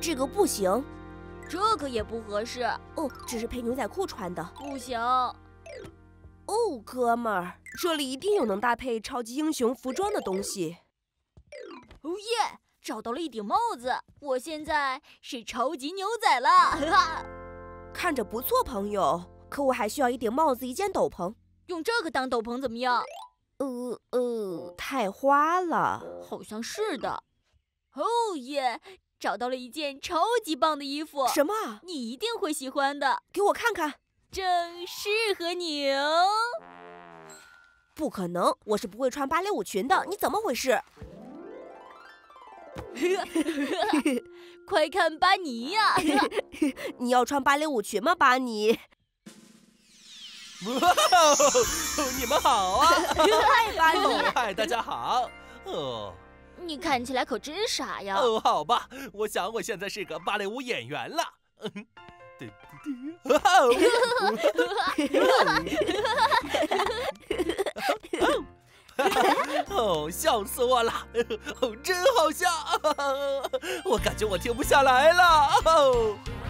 这个不行。这个也不合适。哦，这是配牛仔裤穿的。不行。哦，哥们儿，这里一定有能搭配超级英雄服装的东西。哦耶！找到了一顶帽子，我现在是超级牛仔了，哈哈。看着不错，朋友。可我还需要一顶帽子，一件斗篷。用这个当斗篷怎么样？太花了。好像是的。哦耶！找到了一件超级棒的衣服。什么？你一定会喜欢的。给我看看。正适合你哦。不可能，我是不会穿芭蕾舞裙的。你怎么回事？快看巴尼呀！你要穿芭蕾舞裙吗，巴尼？哇哦，你们好啊！嗨，巴尼！嗨，大家好。哦，你看起来可真傻呀！哦，好吧，我想我现在是个芭蕾舞演员了。哦，笑死我了！哦，真好笑！我感觉我停不下来了。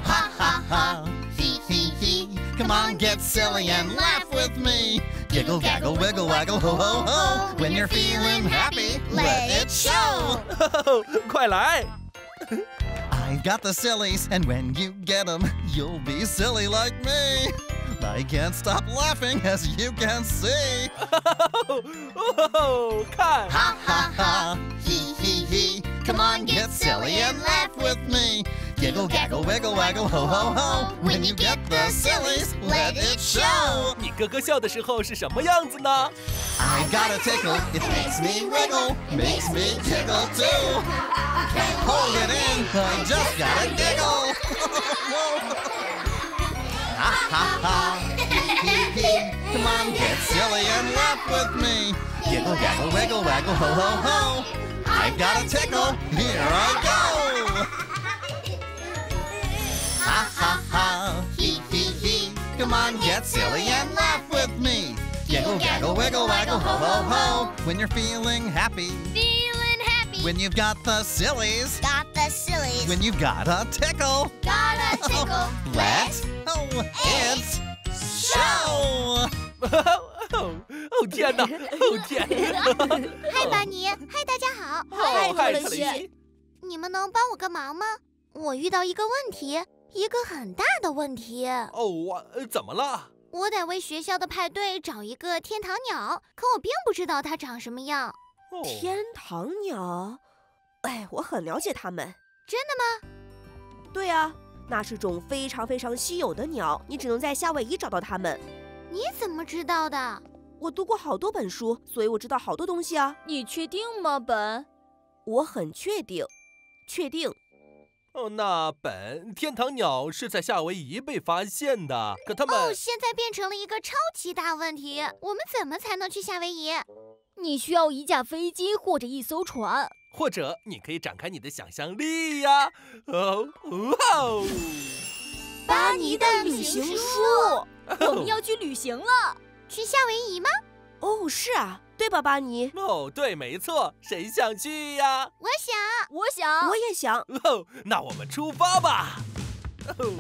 哈哈哈 Hee hee hee Come on, get silly and laugh with me Giggle, gaggle, wiggle, waggle, ho ho ho When you're feeling happy, let it show 快来！I've got the sillies, and when you get them, you'll be silly like me I can't stop laughing as you can see 看 Ha ha ha Hee hee hee Come on, get silly and laugh with me Giggle, gaggle, wiggle, waggle, ho ho ho When you get the sillies, let it show 你咯咯笑的时候是什么样子呢？ I've got a tickle, it makes me wiggle, makes me jiggle too Can't hold it in, I just gotta giggle Ha ha ha Hee hee hee Come on, get silly and laugh with me Giggle, gaggle, wiggle, waggle, ho ho ho I've got a tickle, here I go Ha ha ha, hee hee hee Come on, get silly and laugh with me Giggle, gaggle, wiggle, waggle, ho ho ho When you're feeling happy Feeling happy. When you've got the sillies Got the sillies. When you've got a tickle Got a tickle. Let's it show 哦天哪！哦天！嗨，巴尼！嗨，大家好。嗨，特雷特雷西西。你们能帮我个忙吗？我遇到一个问题，一个很大的问题。哦，怎么了？我得为学校的派对找一个天堂鸟，可我并不知道它长什么样。哦天堂鸟？哎，我很了解它们。真的吗？对啊，那是种非常非常稀有的鸟，你只能在夏威夷找到它们。你怎么知道的？我读过好多本书，所以我知道好多东西啊。你确定吗，本？我很确定。哦，那本天堂鸟是在夏威夷被发现的，可它们……哦，现在变成了一个超级大问题，我们怎么才能去夏威夷？你需要一架飞机或者一艘船。或者你可以展开你的想象力呀！哦，哇哦！巴尼的旅行书。我们要去旅行了。去夏威夷吗？哦，是啊，对吧，巴尼？哦，对，没错，谁想去呀？我想。我想。我也想。哦，那我们出发吧！哦。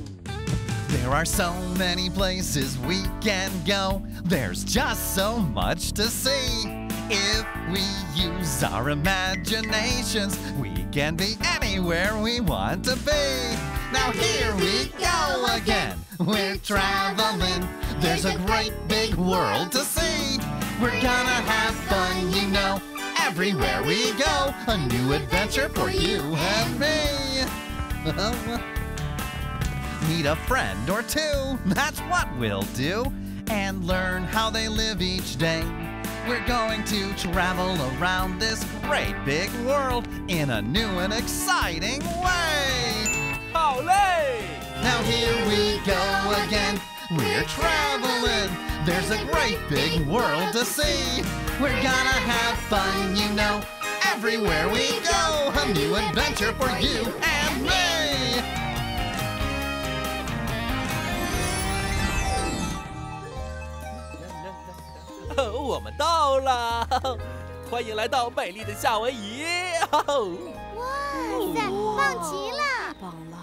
There are so many places we can go. There's just so much to see. If we use our imaginations, we can be anywhere we want to be. Now here we go again. We're traveling. There's a great big world to see. We're gonna have fun, you know. Everywhere we go, a new adventure for you and me. Meet a friend or two, that's what we'll do, and learn how they live each day. We're going to travel around this great big world in a new and exciting way. 好嘞！ Now here we go again, we're traveling. There's a great big world to see. We're gonna have fun, you know. Everywhere we go, a new adventure for you and me. 我们到了，欢迎来到美丽的夏威夷。哇塞，棒极了！棒了。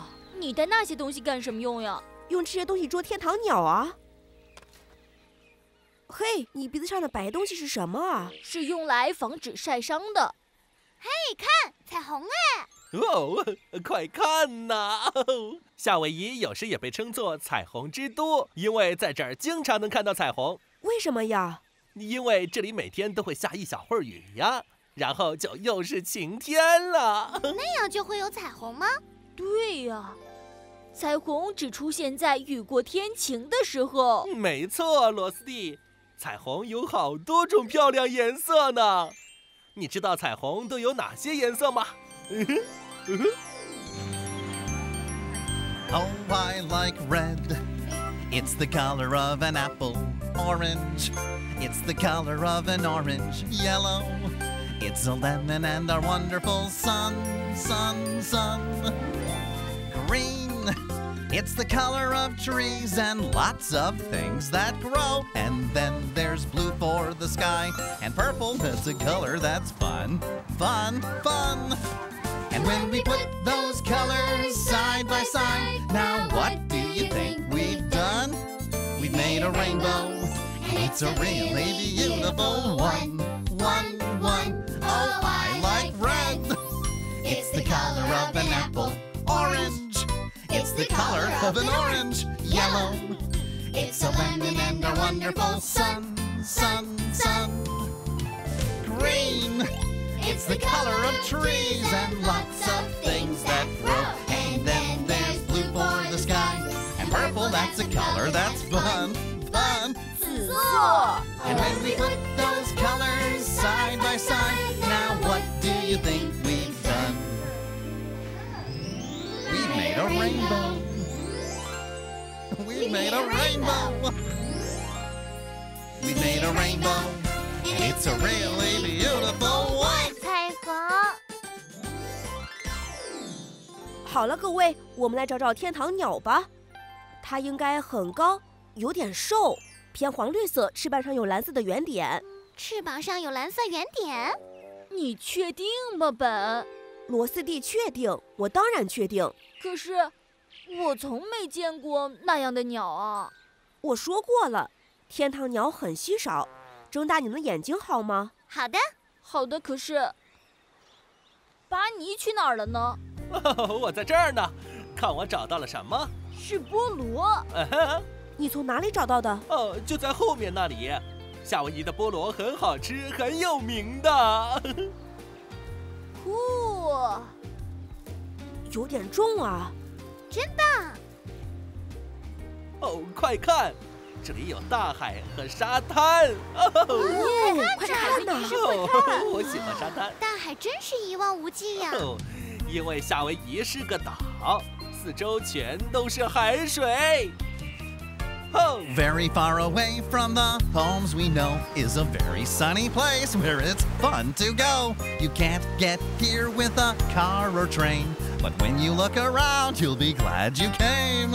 你带那些东西干什么用呀？用这些东西捉天堂鸟啊。嘿，你鼻子上的白东西是什么啊？是用来防止晒伤的。嘿，看彩虹哎！哦，快看呐！夏威夷有时也被称作彩虹之都，因为在这儿经常能看到彩虹。为什么呀？因为这里每天都会下一小会儿雨呀，然后就又是晴天了。那样就会有彩虹吗？对呀，彩虹只出现在雨过天晴的时候。没错，罗斯蒂，彩虹有好多种漂亮颜色呢。你知道彩虹都有哪些颜色吗Oh, I like red. It's the color of an apple. Orange. It's the color of an orange. Yellow. It's a lemon and our wonderful sun. Green. It's the color of trees and lots of things that grow. And then there's blue for the sky. And purple, that's a color that's fun. And when we put those colors side by side, now what do you think we've done? We've made a rainbow, and it's a really beautiful one. Oh, I like red. It's the color of an apple. Orange. It's the color of an orange. Yellow. It's a lemon and a wonderful sun. Green. It's the color of trees and lots of things that grow. And then there's blue for the sky. And purple, that's a color that's fun. 紫色。 And when we put those colors side by side, now what do you think we've done? We've made a rainbow. We've made a rainbow. We've made a rainbow. And it's a really beautiful one. 彩虹。好了，各位，我们来找找天堂鸟吧。它应该很高，有点瘦，偏黄绿色，翅膀上有蓝色的圆点。翅膀上有蓝色圆点。你确定吗，本？罗斯蒂确定，我当然确定。可是我从没见过那样的鸟啊。我说过了，天堂鸟很稀少。睁大你们的眼睛好吗？好的。好的，可是巴尼去哪儿了呢？我在这儿呢，看我找到了什么？是菠萝。你从哪里找到的？就在后面那里。夏威夷的菠萝很好吃，很有名的。酷，有点重啊。真棒！哦，快看，这里有大海和沙滩。快看呐！我喜欢沙滩。大海真是一望无际呀。因为夏威夷是个岛，四周全都是海水。Very far away from the homes we know is a very sunny place where it's fun to go. You can't get here with a car or train, but when you look around, you'll be glad you came.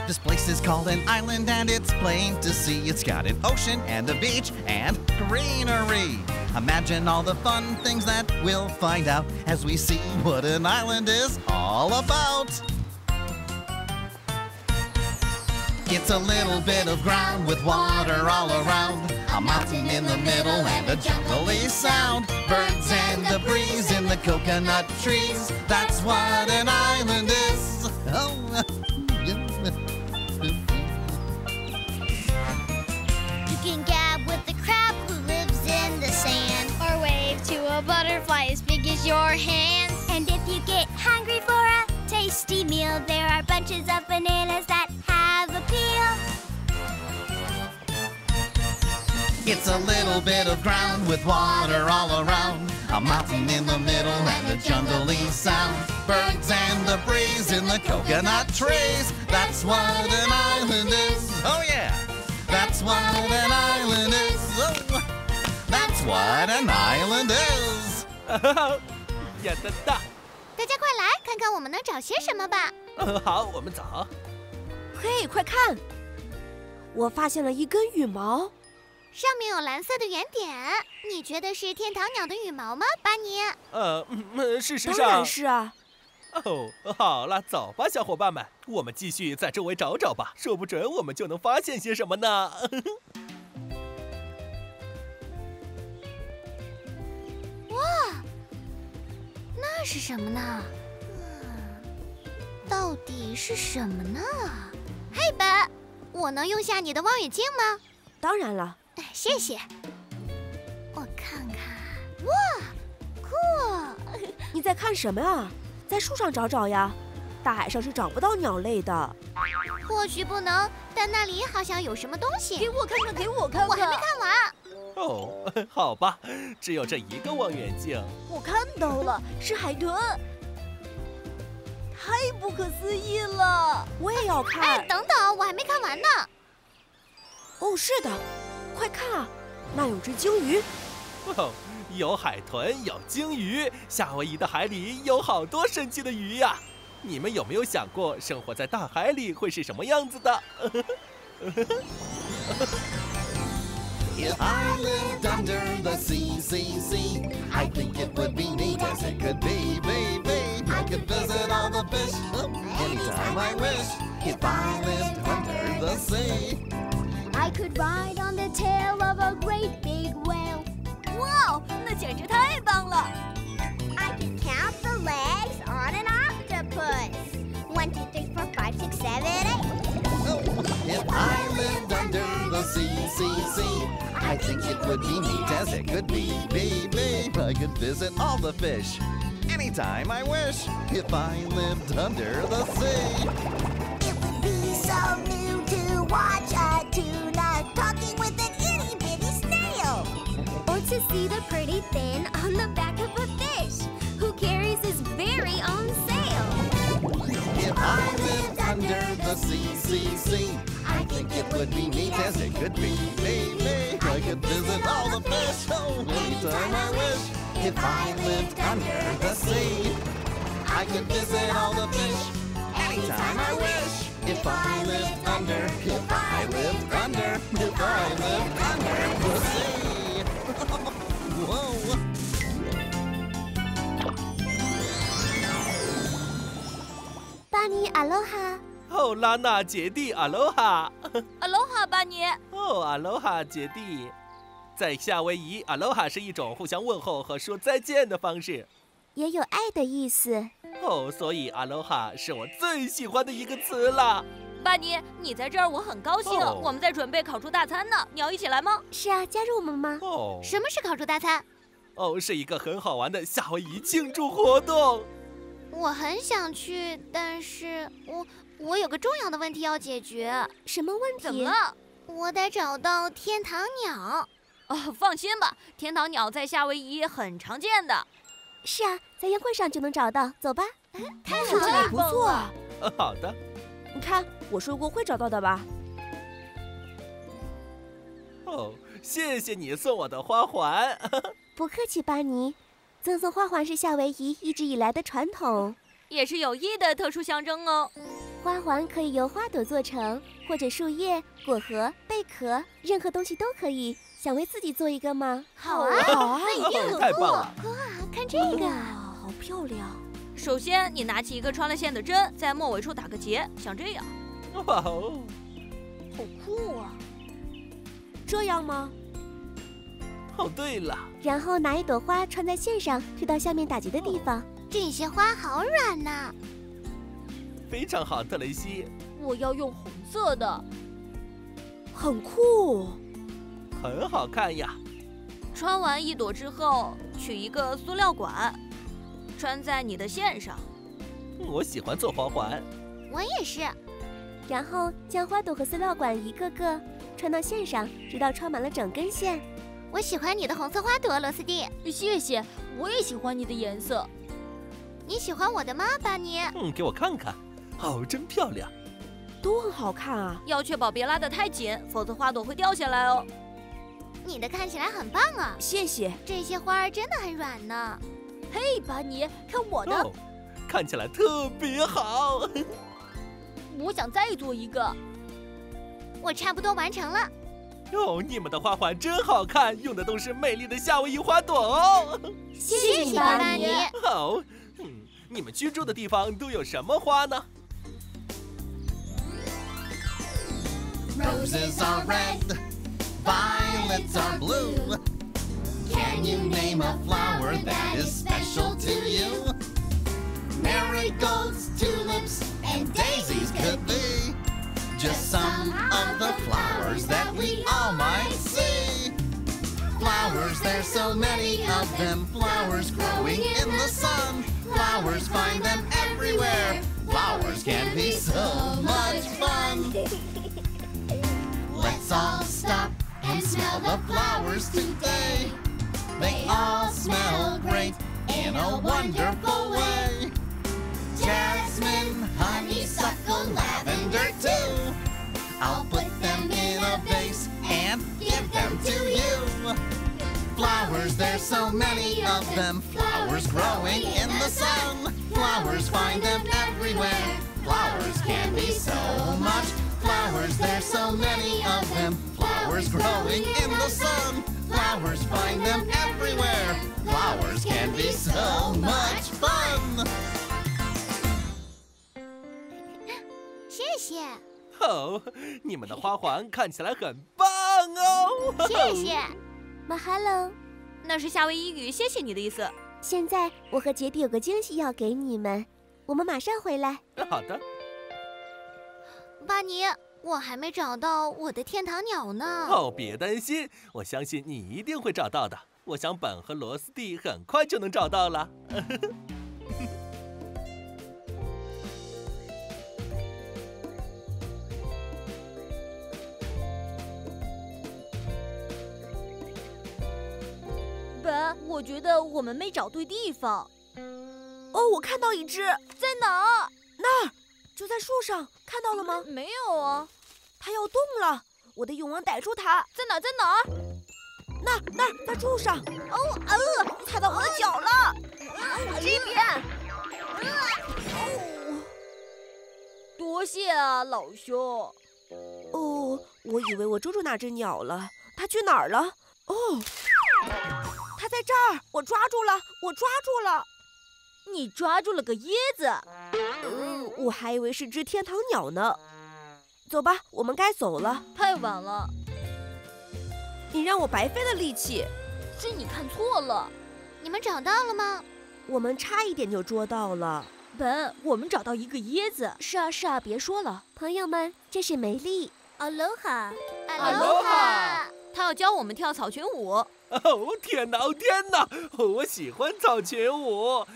This place is called an island and it's plain to see. It's got an ocean and a beach and greenery. Imagine all the fun things that we'll find out as we see what an island is all about. It's a little bit of ground with water all around, a mountain in the middle and a jungle-y sound, birds and the breeze in the coconut trees. That's what an island is. You can gab with the crab who lives in the sand, or wave to a butterfly as big as your hand. And if you get hungry for a tasty meal, there are bunches of bananas that have a peel. It's a little bit of ground with water all around, a mountain in the middle and a jungle-y sound, birds and the breeze in the coconut trees. That's what an island is. Oh yeah, that's what an island is. Oh, that's what an island is. 演得大。大家快来看看我们能找些什么吧。好，我们走。嘿，快看！我发现了一根羽毛，上面有蓝色的圆点。你觉得是天堂鸟的羽毛吗，巴尼？事实当上然是啊。哦，好了，走吧，小伙伴们，我们继续在周围找找吧，说不准我们就能发现些什么呢。那是什么呢？到底是什么呢？嘿，本，我能用下你的望远镜吗？当然了，谢谢。我看看，哇，酷！你在看什么啊？在树上找找呀。大海上是找不到鸟类的。或许不能，但那里好像有什么东西。给我看看，给我看看。我还没看完。哦，好吧，只有这一个望远镜。我看到了，是海豚。太不可思议了！我也要看。哎，等等，我还没看完呢。哦，是的，快看啊，那有只鲸鱼。哦，有海豚，有鲸鱼，夏威夷的海里有好多神奇的鱼呀！你们有没有想过，生活在大海里会是什么样子的？If I lived under the sea, I think it would be neat as it could be, baby. I could visit all the fish anytime I wish. If I lived under the sea, I could ride on the tail of a great big whale. 哇哦，那简直太棒了！ I could count the legs on an octopus. 1, 2, 3, 4, 5, 6, 7, 8. if I lived under the sea, I think it would be neat as it could be, baby. I could visit all the fish anytime I wish. If I lived under the sea. It would be so new to watch a tuna talking with an itty bitty snail. Or to see the pretty fin on the back of a fish who carries his very own sail. If I lived under the sea, I think it would be neat as it could be, baby. I could visit all the fish anytime I wish. If I lived under the sea, I could visit all the fish anytime I wish. If I lived under, if I lived under, if I lived under the sea. Whoa. 巴尼阿罗哈，哦，拉娜姐弟，阿罗哈。阿罗哈，巴尼。哦，阿罗哈姐弟。在夏威夷，阿罗哈是一种互相问候和说再见的方式。也有爱的意思。哦，所以阿罗哈是我最喜欢的一个词了。巴尼，你在这儿我很高兴。哦我们在准备烤猪大餐呢，你要一起来吗？是啊，加入我们吗？哦，什么是烤猪大餐？哦，是一个很好玩的夏威夷庆祝活动。我很想去，但是我有个重要的问题要解决。什么问题？怎么了？我得找到天堂鸟。哦，放心吧，天堂鸟在夏威夷很常见的。是啊，在宴会上就能找到。走吧，看起来不错啊。好的。你看，我说过会找到的吧？哦，谢谢你送我的花环。不客气，巴尼。赠送花环是夏威夷一直以来的传统，也是有益的特殊象征哦。花环可以由花朵做成，或者树叶、果核、贝壳，任何东西都可以。想为自己做一个吗？好啊，好啊，那一定很酷。太棒了！哇，看这个，哇，好漂亮！首先，你拿起一个穿了线的针，在末尾处打个结，像这样。哇哦，好酷啊！这样吗？哦，对了，然后拿一朵花穿在线上，推到下面打结的地方。这些花好软呐。非常好，特雷西，我要用红色的，很酷。很好看呀。穿完一朵之后，取一个塑料管，穿在你的线上。我喜欢做花环。我也是。然后将花朵和塑料管一个个穿到线上，直到穿满了整根线。我喜欢你的红色花朵，罗斯蒂。谢谢，我也喜欢你的颜色。你喜欢我的吗，巴尼？给我看看。哦，真漂亮。都很好看啊。要确保别拉得太紧，否则花朵会掉下来哦。你的看起来很棒啊。谢谢。这些花儿真的很软呢。嘿，巴尼，看我的。哦，看起来特别好。我想再做一个。我差不多完成了。哦，你们的花环真好看，用的都是美丽的夏威夷花朵哦。谢谢你，巴尼。好，你们居住的地方都有什么花呢？ Roses are red, violets are blue. Can you name a flower that is special to you? Marigolds, tulips, and daisies could be just some of the flowers that we all might see. Flowers, there's so many of them. Flowers growing in the sun. Flowers, find them everywhere. Flowers can be so much fun. Let's all stop and smell the flowers today. They all smell great in a wonderful way. Jasmine, honeysuckle, lavender too. I'll put them in a vase and give them to you. Flowers, there's so many of them. Flowers growing in the sun. Flowers, find them everywhere. Flowers can be so much. Flowers, there's so many of them. Flowers growing in the sun. Flowers, find them everywhere. Flowers can be so much fun. 谢谢，哦，你们的花环看起来很棒哦！谢谢。马哈喽，那是夏威夷语“谢谢你”的意思。现在我和杰迪有个惊喜要给你们，我们马上回来。好的。巴尼，我还没找到我的天堂鸟呢。哦，别担心，我相信你一定会找到的。我想本和罗斯蒂很快就能找到了。本，我觉得我们没找对地方。哦，我看到一只，在哪儿？那儿，就在树上，看到了吗？没有啊。它要动了，我得用网逮住它。在哪儿？在哪儿？那儿，在树上。踩到我的脚了。这边。多谢啊，老兄。哦，我以为我捉住那只鸟了，它去哪儿了？哦，它在这儿，我抓住了。你抓住了个椰子。我还以为是只天堂鸟呢。走吧，我们该走了。太晚了，你让我白费了力气。是你看错了。你们找到了吗？我们差一点就捉到了。本，我们找到一个椰子。是啊，别说了。朋友们，这是梅丽。Aloha， Aloha 他要教我们跳草裙舞。哦，天哪！我喜欢草裙舞。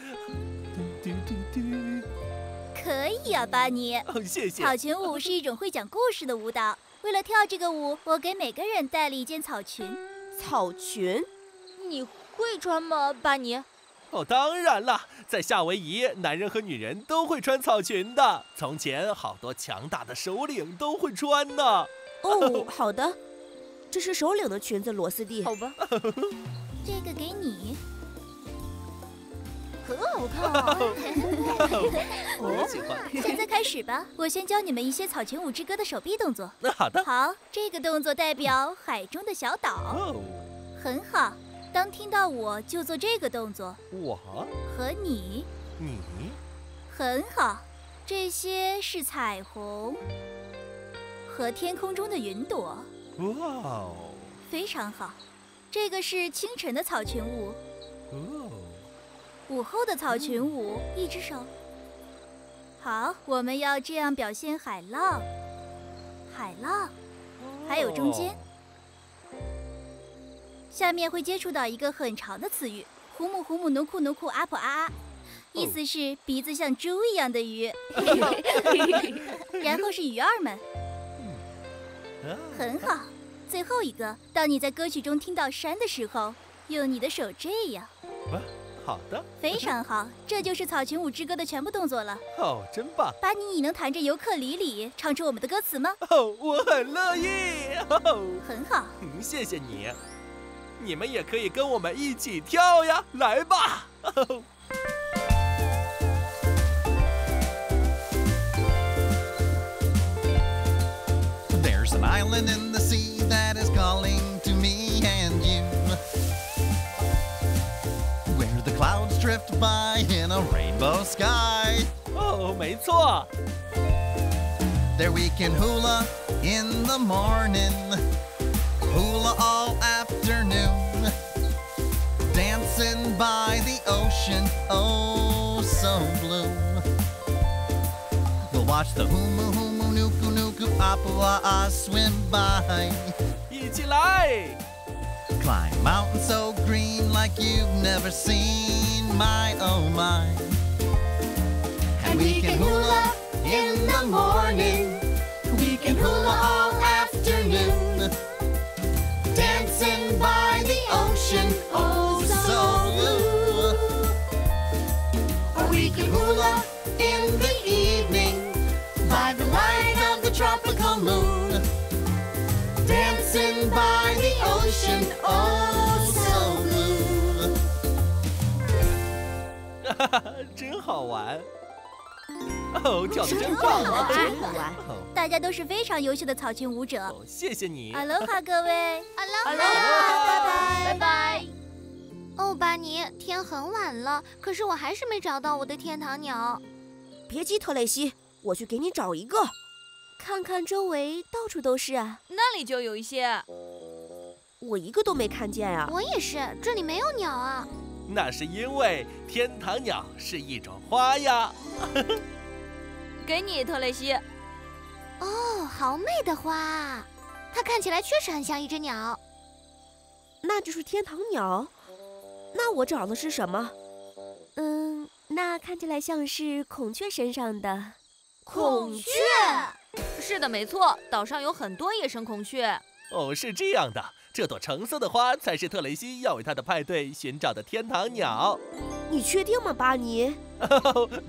可以啊，巴尼。哦，谢谢。草裙舞是一种会讲故事的舞蹈。为了跳这个舞，我给每个人带了一件草裙。草裙？你会穿吗，巴尼？哦，当然了，在夏威夷，男人和女人都会穿草裙的。从前，好多强大的首领都会穿呢。哦，好的，这是首领的裙子，罗斯蒂。好吧。这个给你。很好看啊。我也喜欢。现在开始吧，我先教你们一些草裙舞之歌的手臂动作。那好的。好，这个动作代表海中的小岛。哦，很好。当听到我就做这个动作。我和你。很好。这些是彩虹和天空中的云朵。哇哦，非常好。这个是清晨的草裙舞。哦，午后的草裙舞，一只手。好，我们要这样表现海浪，还有中间。下面会接触到一个很长的词语，胡姆胡姆努库努库阿普啊啊，意思是鼻子像猪一样的鱼。然后是鱼儿们。很好。最后一个，当你在歌曲中听到山的时候，用你的手这样。好的。非常好，这就是草裙舞之歌的全部动作了。哦，真棒。巴尼，你能弹着尤克里里唱出我们的歌词吗？哦，我很乐意。哦，很好。谢谢你。你们也可以跟我们一起跳呀，来吧。There's an island in the sea that is calling to me and you, where the clouds drift by in a rainbow sky. 哦，没错。 There we can hula in the morning, hula all afternoon, dancing by the ocean, oh so blue. We'll watch the humu humu nuku nuku apua swim by. 一起来！ Climb mountains so green like you've never seen, my oh my. And we can hula in the morning, we can hula all afternoon, dancing by the ocean, oh so blue. Or we can hula in the evening, by the light of the tropical moon, dancing by the ocean, oh so blue. 哈哈，真好玩！哦，跳得真棒啊！真好玩。哦，大家都是非常优秀的草裙舞者。哦，谢谢你。哈喽哈，各位。哈喽，拜拜，拜拜。哦，巴尼，天很晚了，可是我还是没找到我的天堂鸟。别急，特蕾西，我去给你找一个。看看周围，到处都是啊。那里就有一些。我一个都没看见啊。我也是，这里没有鸟啊。那是因为天堂鸟是一种花呀。给你，特蕾西。哦，好美的花，它看起来确实很像一只鸟。那就是天堂鸟。那我找的是什么？那看起来像是孔雀身上的。孔雀。是的，没错，岛上有很多野生孔雀。哦，是这样的，这朵橙色的花才是特蕾西要为她的派对寻找的天堂鸟。你确定吗，巴尼？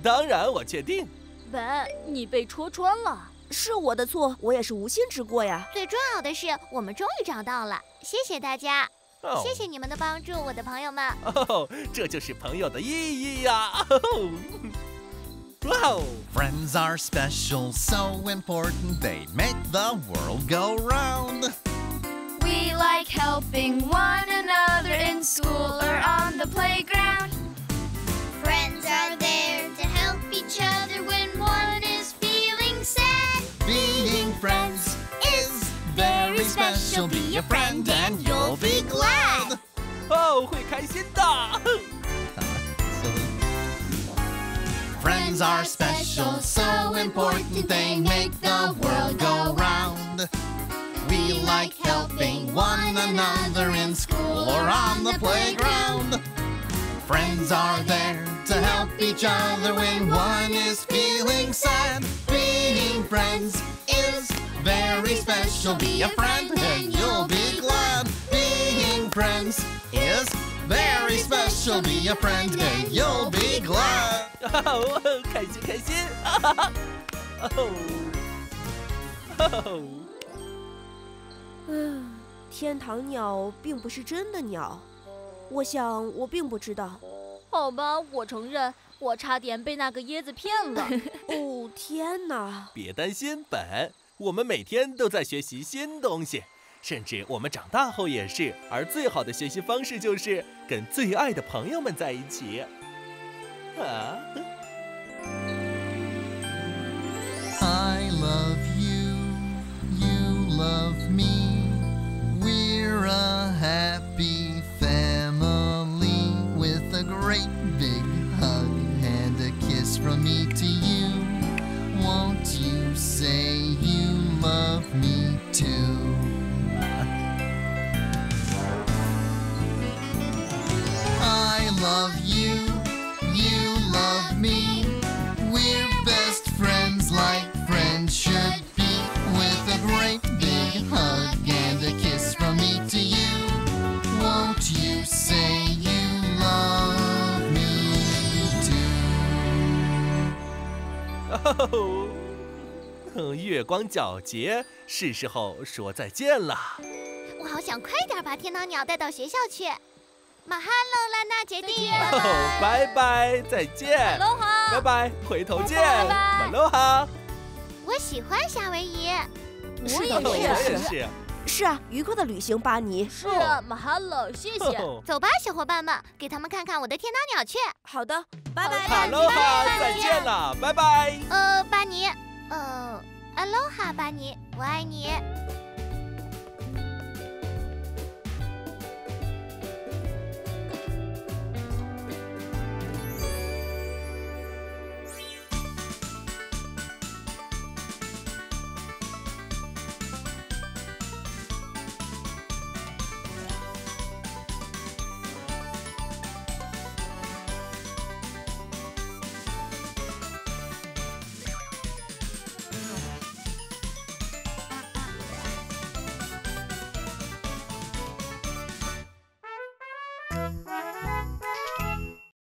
当然，我确定。本，你被戳穿了。是我的错，我也是无心之过呀。最重要的是，我们终于找到了，谢谢大家，哦谢谢你们的帮助，我的朋友们。哦，这就是朋友的意义呀！哇哦！ Friends are special, so important, they make the world go round. We like helping one another in school or on the playground. Friends are there to help each other when one is feeling sad. Being friends is very special. Be a friend and you'll be glad. 哦，会开心的。 Friends are special, so important, they make the world go round. We like helping one another in school or on the playground. Friends are there to help each other when one is feeling sad. Being friends is very special. Be a friend and you'll be glad. Being friends is very special. Be a friend and you'll be glad. 哦，开心开心！天堂鸟并不是真的鸟，我想我并不知道。好吧，我承认，我差点被那个椰子骗了。哦，天哪！别担心，本，我们每天都在学习新东西，甚至我们长大后也是。而最好的学习方式就是跟最爱的朋友们在一起。啊。 I love you, you love me. We're a happy family with a great big hug and a kiss from me to you. Won't you say you love me too? I love you, you love me. We're best friends like friends should be, with a great big hug and a kiss from me to you. Won't you say you love me too? 月光皎洁，是时候说再见了。我好想快点把天堂鸟带到学校去。马哈喽啦那决定。拜拜，再见。喽哈，拜拜，回头见。拜拜马喽哈。我喜欢夏威夷。是的，我我也是。也是。是啊，愉快的旅行，巴尼。是啊，马哈喽，谢谢。走吧，小伙伴们，给他们看看我的天堂鸟雀。好的，拜拜。哈喽哈，再见了，拜拜。巴尼，阿喽哈，巴尼，我爱你。